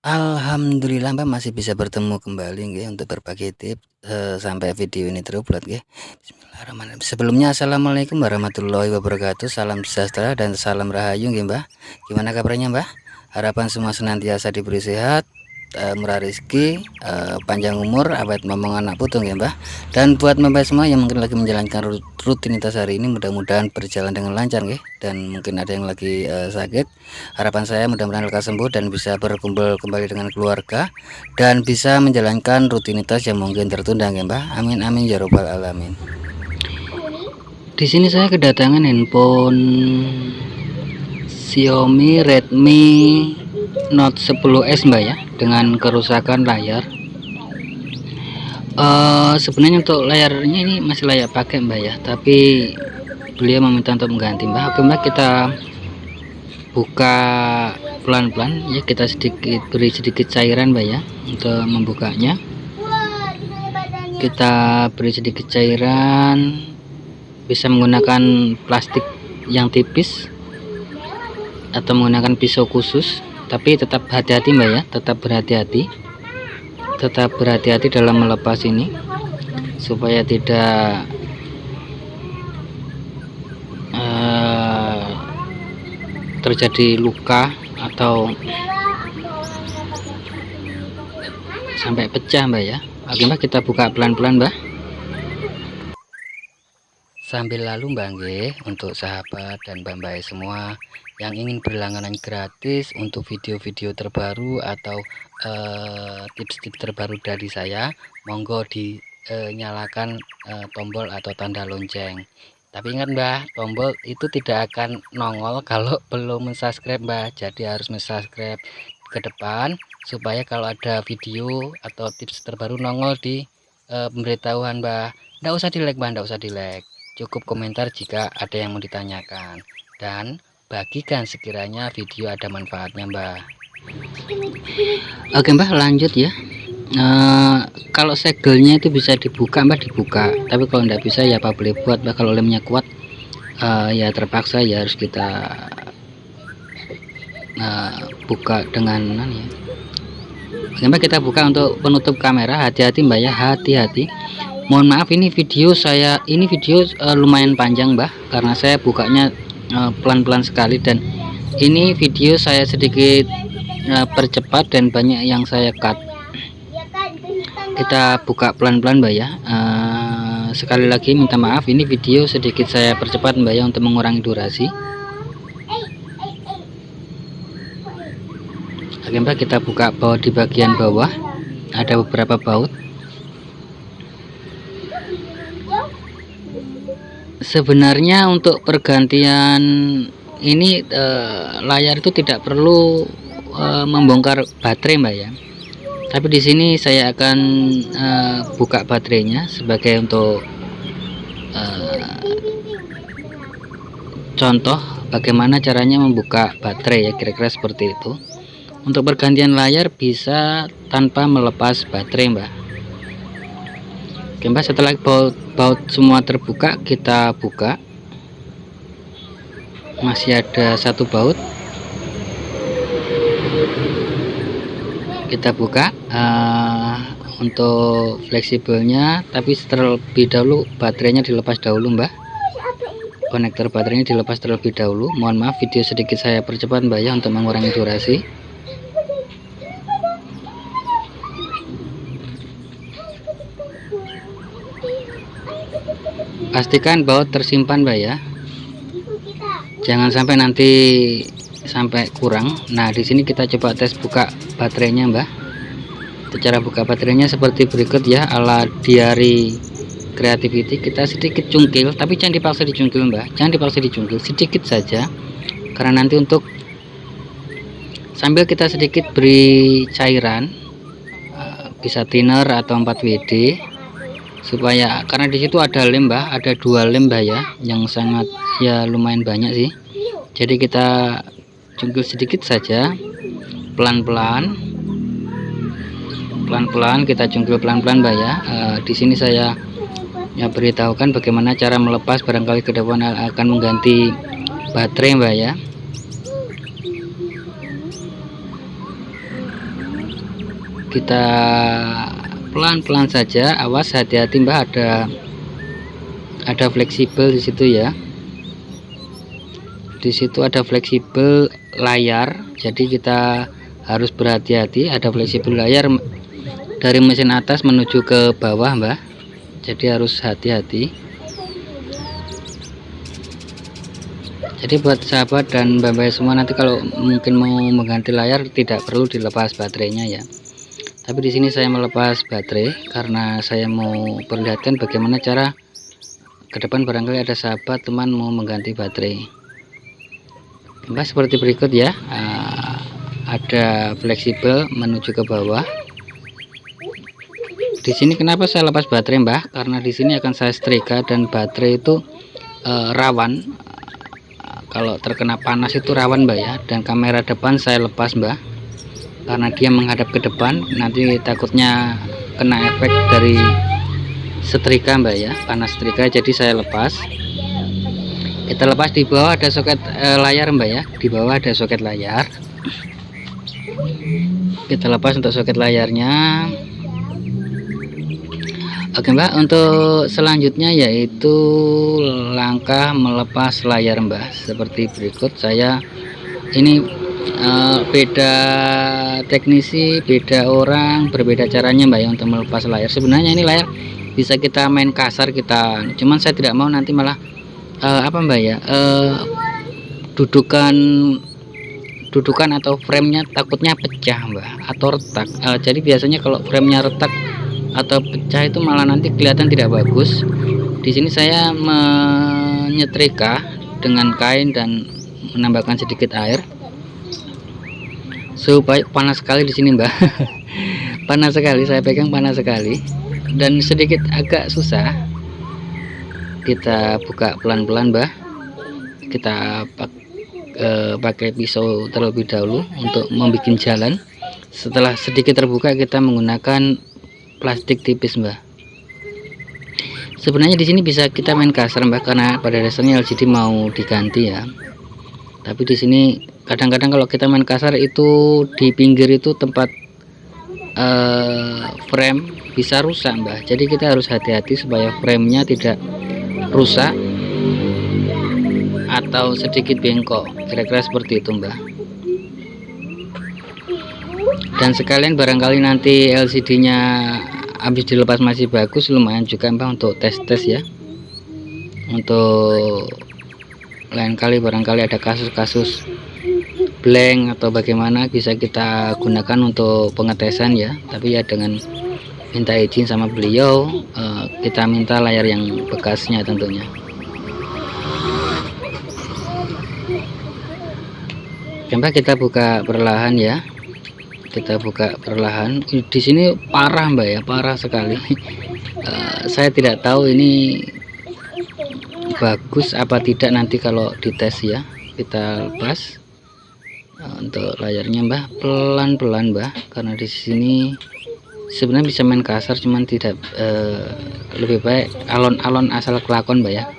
Alhamdulillah Mbak masih bisa bertemu kembali nggih untuk berbagi tips, sampai video ini terupload nggih. Bismillahirrahmanirrahim. Sebelumnya assalamualaikum warahmatullahi wabarakatuh, salam sejahtera dan salam rahayu nggih Mbah. Gimana kabarnya Mbah? Harapan semua senantiasa diberi sehat, murah rezeki, panjang umur, awet momong anak putu nggih Mbah. Dan buat Mbak semua yang mungkin lagi menjalankan rutinitas hari ini mudah-mudahan berjalan dengan lancar nggih, dan mungkin ada yang lagi sakit. Harapan saya mudah-mudahan lekas sembuh dan bisa berkumpul kembali dengan keluarga dan bisa menjalankan rutinitas yang mungkin tertunda ya Mbah. Amin amin ya robbal alamin. Di sini saya kedatangan handphone Xiaomi Redmi Note 10s Mbak ya, dengan kerusakan layar. Sebenarnya untuk layarnya ini masih layak pakai Mbak ya, tapi beliau meminta untuk mengganti Mbak. Oke Mbak, kita buka pelan-pelan ya, kita beri sedikit cairan Mbak ya untuk membukanya. Kita beri sedikit cairan, bisa menggunakan plastik yang tipis atau menggunakan pisau khusus, tapi tetap hati-hati Mbak ya, tetap berhati-hati dalam melepas ini supaya tidak terjadi luka atau sampai pecah Mbak ya. Oke Mbak, kita buka pelan-pelan Mbak. Sambil lalu Mbak nggih, untuk sahabat dan Mbak semua yang ingin berlangganan gratis untuk video-video terbaru atau tips-tips terbaru dari saya, monggo dinyalakan tombol atau tanda lonceng. Tapi ingat Mbak, tombol itu tidak akan nongol kalau belum subscribe Mbak. Jadi harus subscribe ke depan supaya kalau ada video atau tips terbaru nongol di pemberitahuan Mbak. Nggak usah di like Mbak, nggak usah di like. Cukup komentar jika ada yang mau ditanyakan, dan bagikan sekiranya video ada manfaatnya Mbak. Oke Mbak, lanjut ya. Kalau segelnya itu bisa dibuka Mbak, dibuka, tapi kalau tidak bisa ya apa boleh buat Mbak. Kalau lemnya kuat ya terpaksa ya harus kita buka dengan ya. Oke Mbak, kita buka untuk penutup kamera. Hati-hati Mbak ya, hati-hati. Mohon maaf ini video lumayan panjang Mbak, karena saya bukanya pelan-pelan sekali, dan ini video saya sedikit percepat dan banyak yang saya cut. Kita buka pelan-pelan Mbak ya. Sekali lagi minta maaf, ini video sedikit saya percepat Mbak ya, untuk mengurangi durasi. Oke Mbak, kita buka baut di bagian bawah, ada beberapa baut. Sebenarnya untuk pergantian ini layar itu tidak perlu membongkar baterai Mbak ya, tapi di sini saya akan buka baterainya sebagai untuk contoh bagaimana caranya membuka baterai ya, kira-kira seperti itu. Untuk pergantian layar bisa tanpa melepas baterai Mbak. Oke Mbak, setelah baut semua terbuka, kita buka. Masih ada satu baut, kita buka untuk fleksibelnya, tapi terlebih dahulu baterainya dilepas dahulu Mbak. Konektor baterainya dilepas terlebih dahulu. Mohon maaf video sedikit saya percepat Mbak ya, untuk mengurangi durasi. Pastikan baut tersimpan Mbak ya, jangan sampai nanti sampai kurang. Nah di sini kita coba tes buka baterainya Mbak. Cara buka baterainya seperti berikut ya, ala diary creativity. Kita sedikit cungkil, tapi jangan dipaksa dicungkil Mbak, jangan dipaksa dicungkil, sedikit saja, karena nanti untuk sambil kita sedikit beri cairan, bisa thinner atau 4WD, supaya karena di situ ada lem Mbak, ada 2 lem Mbak ya, yang sangat ya lumayan banyak sih. Jadi kita cungkil sedikit saja, pelan-pelan kita cungkil pelan-pelan Mbak ya. Di sini saya ya beritahukan bagaimana cara melepas, barangkali ke depan akan mengganti baterai Mbak ya. kita pelan-pelan saja, awas hati-hati Mbah, ada fleksibel di situ ya. Di situ ada fleksibel layar, jadi kita harus berhati-hati. Ada fleksibel layar dari mesin atas menuju ke bawah Mbah, jadi harus hati-hati. Jadi buat sahabat dan mbak-mbak semua, nanti kalau mungkin mau mengganti layar tidak perlu dilepas baterainya ya. Tapi di sini saya melepas baterai karena saya mau perlihatkan bagaimana cara ke depan, barangkali ada sahabat teman mau mengganti baterai. Mbak, seperti berikut ya. Ada fleksibel menuju ke bawah. Di sini kenapa saya lepas baterai Mbah? Karena di sini akan saya setrika dan baterai itu rawan. Kalau terkena panas itu rawan Mbak ya. Dan kamera depan saya lepas Mbah, karena dia menghadap ke depan, nanti takutnya kena efek dari setrika Mbak ya, panas setrika. Jadi saya lepas. Kita lepas. Di bawah ada soket layar Mbak ya, di bawah ada soket layar. Kita lepas untuk soket layarnya. Oke Mbak, untuk selanjutnya yaitu langkah melepas layar Mbak, seperti berikut. Saya ini beda teknisi, beda orang, berbeda caranya Mbak ya untuk melepas layar. Sebenarnya ini layar bisa kita main kasar, cuman saya tidak mau nanti malah apa Mbak ya, dudukan atau framenya takutnya pecah Mbak, atau retak. Jadi biasanya kalau framenya retak atau pecah itu malah nanti kelihatan tidak bagus. Di sini saya menyetrika dengan kain dan menambahkan sedikit air. Supaya panas sekali di sini Mbak. Panas sekali, saya pegang panas sekali dan sedikit agak susah. Kita buka pelan-pelan Mbak. Kita pakai pisau terlebih dahulu untuk membuat jalan. Setelah sedikit terbuka, kita menggunakan plastik tipis Mbak. Sebenarnya di sini bisa kita main kasar Mbak, karena pada dasarnya LCD mau diganti ya. Tapi di sini kadang-kadang kalau kita main kasar itu di pinggir itu tempat frame bisa rusak Mbak. Jadi kita harus hati-hati supaya framenya tidak rusak atau sedikit bengkok, kira-kira seperti itu Mbak. Dan sekalian barangkali nanti LCD-nya habis dilepas masih bagus, lumayan juga Mbak untuk tes-tes ya. Untuk lain kali barangkali ada kasus-kasus blank atau bagaimana, bisa kita gunakan untuk pengetesan ya. Tapi ya dengan minta izin sama beliau, kita minta layar yang bekasnya tentunya. Coba kita buka perlahan ya. Kita buka perlahan. Di sini parah Mbak ya, parah sekali. Saya tidak tahu ini bagus apa tidak nanti kalau dites ya. Kita lepas untuk layarnya Mbak, pelan-pelan Mbak, karena di sini sebenarnya bisa main kasar, cuman tidak, lebih baik alon-alon asal kelakon Mbak ya.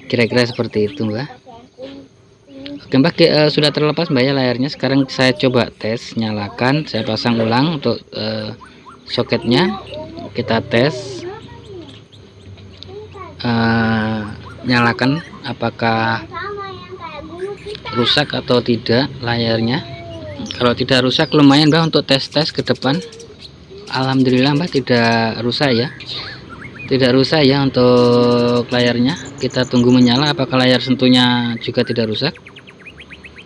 Kira-kira seperti itu Mbak. Oke Mbak, sudah terlepas Mbak ya layarnya. Sekarang saya coba tes, nyalakan, saya pasang ulang untuk soketnya. Kita tes, nyalakan apakah rusak atau tidak layarnya. Kalau tidak rusak lumayan Mbak untuk tes-tes ke depan. Alhamdulillah Mbak tidak rusak ya, tidak rusak ya untuk layarnya. Kita tunggu menyala, apakah layar sentuhnya juga tidak rusak.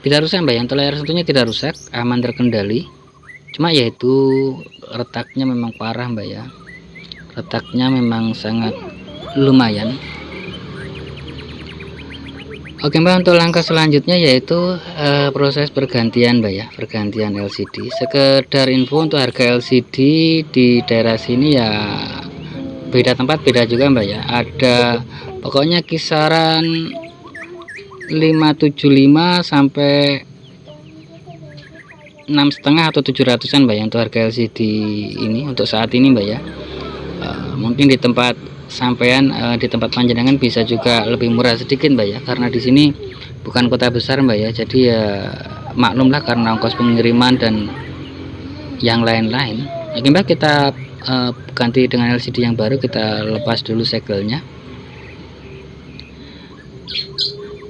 Tidak rusak Mbak ya, untuk layar sentuhnya tidak rusak, aman terkendali. Cuma yaitu retaknya memang parah Mbak ya, retaknya memang sangat lumayan. Oke Mbak, untuk langkah selanjutnya yaitu proses pergantian Mbak ya, pergantian LCD. Sekedar info untuk harga LCD di daerah sini ya beda tempat beda juga Mbak ya. Ada pokoknya kisaran 575 sampai 6,5 atau 700-an Mbak ya untuk harga LCD ini untuk saat ini Mbak ya. Mungkin di tempat sampean, di tempat panjenengan bisa juga lebih murah sedikit Mbak ya, karena di sini bukan kota besar Mbak ya. Jadi ya maklumlah karena ongkos pengiriman dan yang lain-lain. Oke Mbak, kita ganti dengan LCD yang baru. Kita lepas dulu segelnya.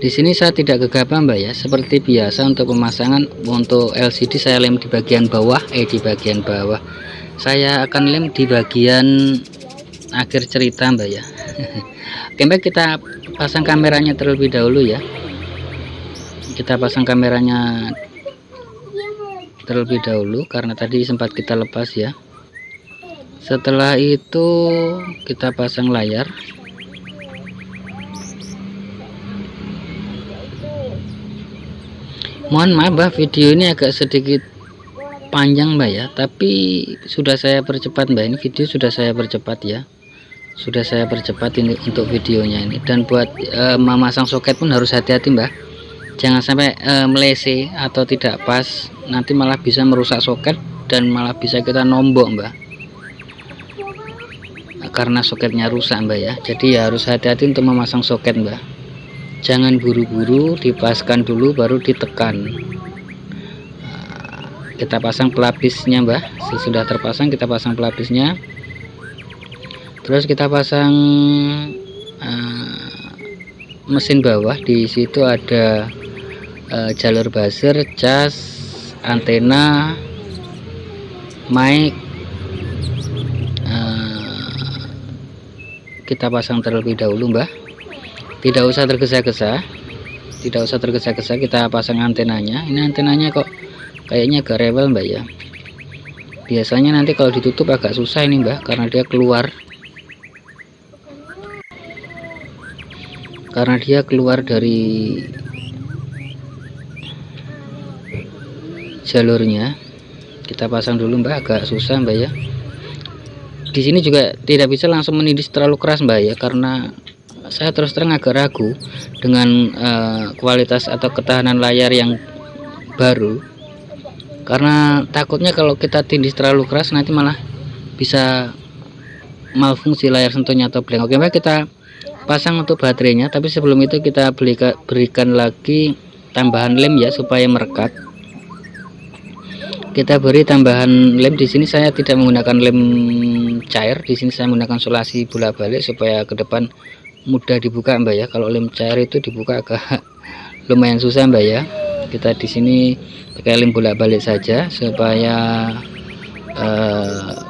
Di sini saya tidak gegabah Mbak ya, seperti biasa untuk pemasangan. Untuk LCD saya lem di bagian bawah, di bagian bawah. Saya akan lem di bagian akhir cerita Mbak ya. Oke Mbak, kita pasang kameranya terlebih dahulu ya. Kita pasang kameranya terlebih dahulu karena tadi sempat kita lepas ya. Setelah itu kita pasang layar. Mohon maaf Mbak, video ini agak sedikit panjang Mbak ya, tapi sudah saya percepat Mbak. Ini video sudah saya percepat ya, sudah saya percepat ini untuk videonya ini. Dan buat memasang soket pun harus hati-hati Mbak, jangan sampai melese atau tidak pas, nanti malah bisa merusak soket dan malah bisa kita nombok Mbak, karena soketnya rusak Mbak ya. Jadi ya harus hati-hati untuk memasang soket Mbak, jangan buru-buru, dipaskan dulu baru ditekan. Kita pasang pelapisnya Mbak. Sesudah terpasang kita pasang pelapisnya, terus kita pasang mesin bawah. Di situ ada jalur buzzer, cas, antena, mic. Kita pasang terlebih dahulu Mbak, tidak usah tergesa-gesa, tidak usah tergesa-gesa. Kita pasang antenanya. Ini antenanya kok kayaknya agak rewel Mbak ya, biasanya nanti kalau ditutup agak susah ini Mbak, karena dia keluar dari jalurnya. Kita pasang dulu Mbak, agak susah Mbak ya. Di sini juga tidak bisa langsung menindis terlalu keras Mbak ya, karena saya terus terang agak ragu dengan kualitas atau ketahanan layar yang baru, karena takutnya kalau kita tindis terlalu keras nanti malah bisa malfungsi layar sentuhnya atau blank. Oke Mbak, kita pasang untuk baterainya, tapi sebelum itu kita berikan lagi tambahan lem ya supaya merekat. Kita beri tambahan lem. Di sini saya tidak menggunakan lem cair, di sini saya menggunakan solasi bolak-balik supaya ke depan mudah dibuka Mbak ya. Kalau lem cair itu dibuka agak lumayan susah Mbak ya. Kita di sini pakai lem bolak-balik saja supaya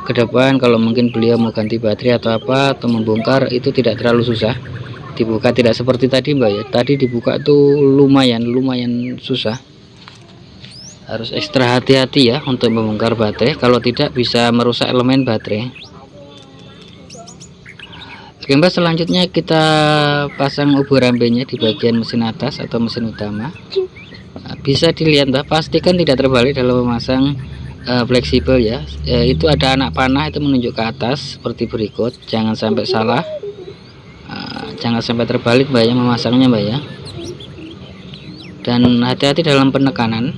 ke depan kalau mungkin beliau mau ganti baterai atau apa atau membongkar itu tidak terlalu susah dibuka, tidak seperti tadi Mbak ya. Tadi dibuka tuh lumayan susah, harus ekstra hati-hati ya untuk membongkar baterai, kalau tidak bisa merusak elemen baterai. Oke Mbak, selanjutnya kita pasang ubur rampenya di bagian mesin atas atau mesin utama. Bisa dilihat Mbak, pastikan tidak terbalik dalam memasang fleksibel ya. Itu ada anak panah itu menunjuk ke atas seperti berikut, jangan sampai salah, jangan sampai terbalik Mbak ya memasangnya Mbak ya. Dan hati-hati dalam penekanan.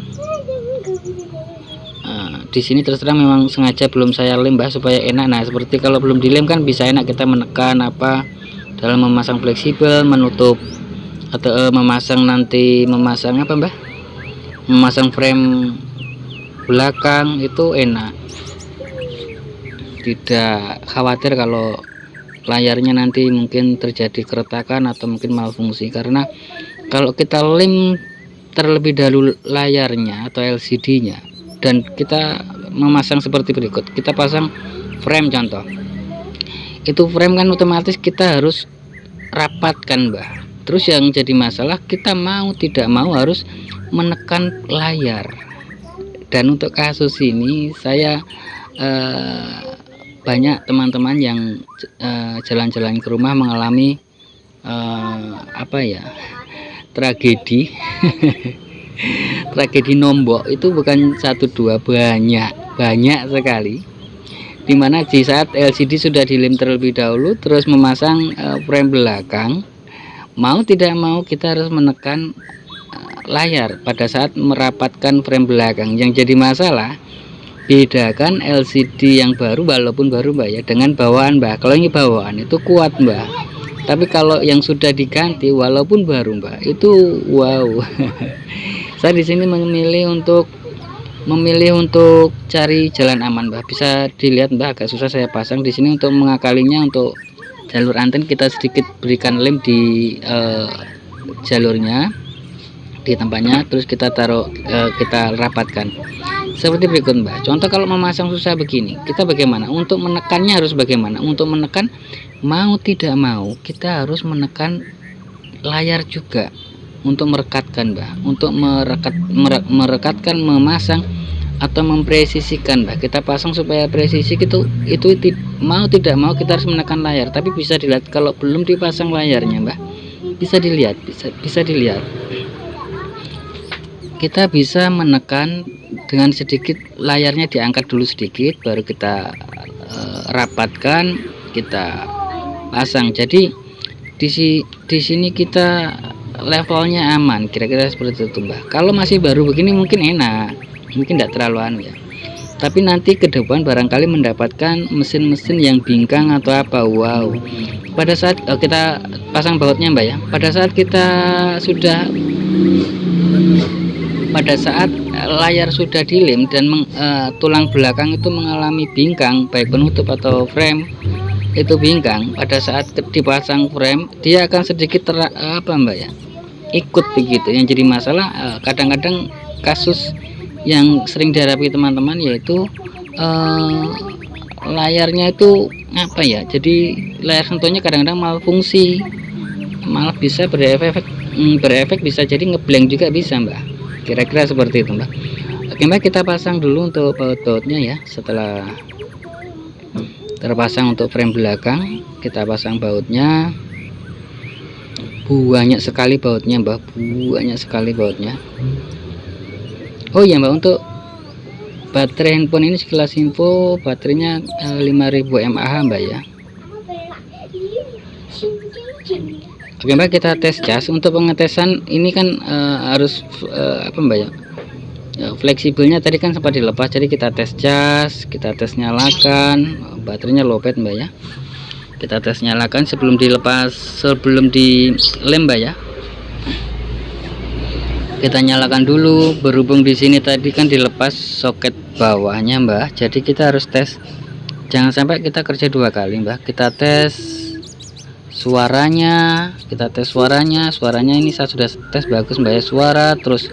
Di sini terus terang memang sengaja belum saya lem Mbak supaya enak. Nah seperti kalau belum dilem kan bisa enak kita menekan apa dalam memasang fleksibel, menutup atau memasang apa Mbak, memasang frame belakang itu enak, tidak khawatir kalau layarnya nanti mungkin terjadi keretakan atau mungkin malfungsi. Karena kalau kita lem terlebih dahulu layarnya atau LCD nya dan kita memasang seperti berikut, kita pasang frame contoh, itu frame kan otomatis kita harus rapatkan Mbak. Terus yang jadi masalah kita mau tidak mau harus menekan layar. Dan untuk kasus ini saya banyak teman-teman yang jalan-jalan ke rumah mengalami apa ya, tragedi tragedi nombok itu bukan satu dua, banyak sekali, dimana di saat LCD sudah dilem terlebih dahulu terus memasang frame belakang, mau tidak mau kita harus menekan layar pada saat merapatkan frame belakang. Yang jadi masalah, bedakan LCD yang baru walaupun baru Mbak ya dengan bawaan Mbak. Kalau ini bawaan itu kuat Mbak, tapi kalau yang sudah diganti walaupun baru Mbak itu wow. Saya di sini memilih untuk memilih untuk cari jalan aman Mbah. Bisa dilihat Mbah, agak susah saya pasang di sini. Untuk mengakalinya, untuk jalur anten kita sedikit berikan lem di jalurnya, di tempatnya, terus kita taruh, kita rapatkan seperti berikut Mbak. Contoh kalau memasang susah begini, kita bagaimana untuk menekannya? Harus bagaimana untuk menekan? Mau tidak mau kita harus menekan layar juga untuk merekatkan Mbak, untuk merekatkan, memasang atau mempresisikan Mbak. Kita pasang supaya presisi itu mau tidak mau kita harus menekan layar. Tapi bisa dilihat kalau belum dipasang layarnya Mbak, bisa dilihat, bisa dilihat, kita bisa menekan dengan sedikit, layarnya diangkat dulu sedikit, baru kita rapatkan, kita pasang. Jadi di sini kita levelnya aman, kira-kira seperti itu Mbak. Kalau masih baru begini mungkin enak, mungkin tidak terlalu anu ya, tapi nanti ke depan barangkali mendapatkan mesin-mesin yang bingkang atau apa. Wow, pada saat kita pasang bautnya Mbak ya, pada saat kita sudah, pada saat layar sudah dilem dan tulang belakang itu mengalami bingkang, baik penutup atau frame itu bingkang, pada saat dipasang frame dia akan sedikit apa Mbak ya, ikut begitu. Yang jadi masalah kadang-kadang kasus yang sering dihadapi teman-teman, yaitu layarnya itu apa ya, jadi layar sentuhnya kadang-kadang malfungsi, malah bisa berefek bisa jadi ngeblank juga bisa Mbak, kira-kira seperti itu Mbak. Oke Mbak, kita pasang dulu untuk baut-bautnya ya. Setelah terpasang untuk frame belakang, kita pasang bautnya. Banyak sekali bautnya Mbak, banyak sekali bautnya. Oh iya Mbak, untuk baterai handphone ini sekilas info, baterainya 5000 mAh Mbak ya. Oke Mbak, kita tes cas. Untuk pengetesan ini kan harus apa Mbak ya, fleksibelnya tadi kan sempat dilepas, jadi kita tes cas, kita tes nyalakan. Baterainya lowbat Mbak ya, kita tes nyalakan sebelum dilepas, sebelum dilem Mbak ya. Kita nyalakan dulu. Berhubung di sini tadi kan dilepas soket bawahnya Mbak, jadi kita harus tes, jangan sampai kita kerja dua kali Mbak. Kita tes suaranya, suaranya ini saya sudah tes bagus Mbak ya, suara, terus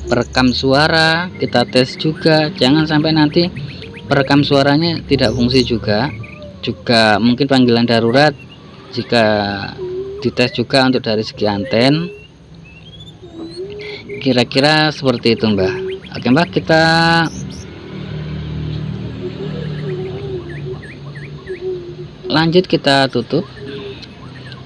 perekam suara kita tes juga. Jangan sampai nanti perekam suaranya tidak fungsi juga mungkin panggilan darurat jika dites juga untuk dari segi anten, kira-kira seperti itu Mbak. Oke Mbak, kita lanjut, kita tutup.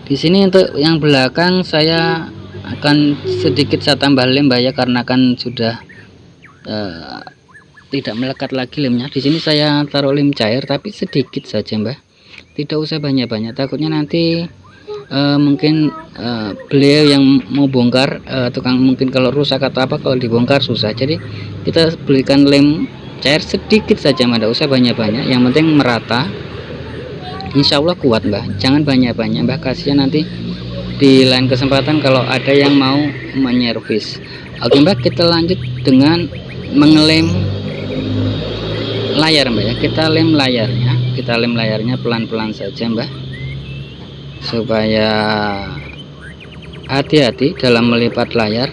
Di sini untuk yang belakang saya akan sedikit saya tambah lem Mbak ya, karena kan sudah tidak melekat lagi lemnya. Di sini saya taruh lem cair tapi sedikit saja Mbak, tidak usah banyak-banyak, takutnya nanti mungkin beliau yang mau bongkar, tukang mungkin kalau rusak atau apa, kalau dibongkar susah. Jadi kita belikan lem cair sedikit saja Mbak, tidak usah banyak-banyak, yang penting merata. Insya Allah kuat Mbak, jangan banyak-banyak Mbak, kasihan nanti di lain kesempatan kalau ada yang mau menyervis. Oke Mbak, kita lanjut dengan mengelem layar Mbak ya. Kita lem layarnya pelan-pelan saja Mbak, supaya hati-hati dalam melipat layar.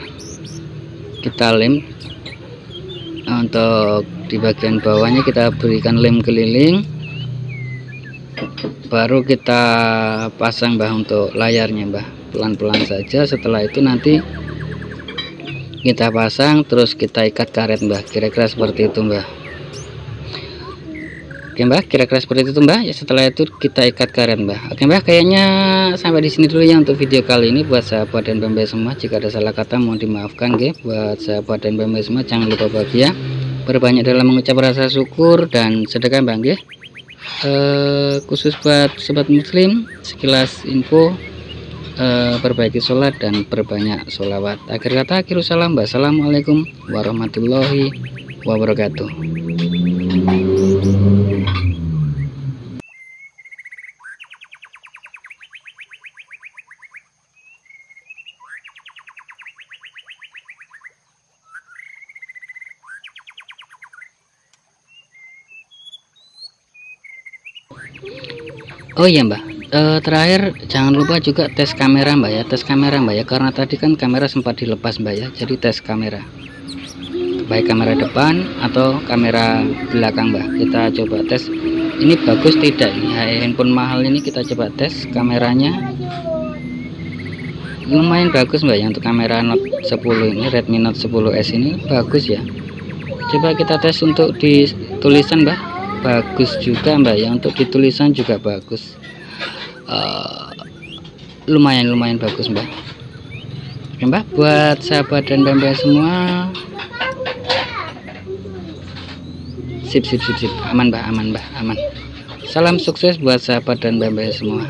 Kita lem untuk di bagian bawahnya, kita berikan lem keliling, baru kita pasang Mbak untuk layarnya Mbak, pelan-pelan saja. Setelah itu nanti kita pasang, terus kita ikat karet Mbak, kira-kira seperti itu Mbak. Oke Mbak, kira-kira seperti itu Mbak ya. Setelah itu kita ikat karet Mbak. Oke Mbak, kayaknya sampai di sini dulu ya untuk video kali ini. Buat sahabat dan pembeli semua, jika ada salah kata mohon dimaafkan G. Buat sahabat dan pembeli semua, jangan lupa bahagia, berbanyak dalam mengucap rasa syukur dan sedekah Mbak G. Khusus buat sobat muslim, sekilas info, perbaiki sholat dan perbanyak sholawat. Akhir kata, akhirul salam, wassalamualaikum warahmatullahi wabarakatuh. Oh iya Mbak, terakhir jangan lupa juga tes kamera Mbak ya, tes kamera Mbak ya, karena tadi kan kamera sempat dilepas Mbak ya, jadi tes kamera, baik kamera depan atau kamera belakang Mbak. Kita coba tes ini bagus tidak ini handphone mahal ini, kita coba tes kameranya. Lumayan bagus Mbak ya untuk kamera Note 10 ini, Redmi Note 10s ini bagus ya. Coba kita tes untuk di tulisan Mbak, bagus juga Mbak ya, untuk di tulisan juga bagus. Lumayan bagus Mbak. Oke Mbak, buat sahabat dan Mbak semua, sip, aman Mbak, aman. Salam sukses buat sahabat dan Mbak semua.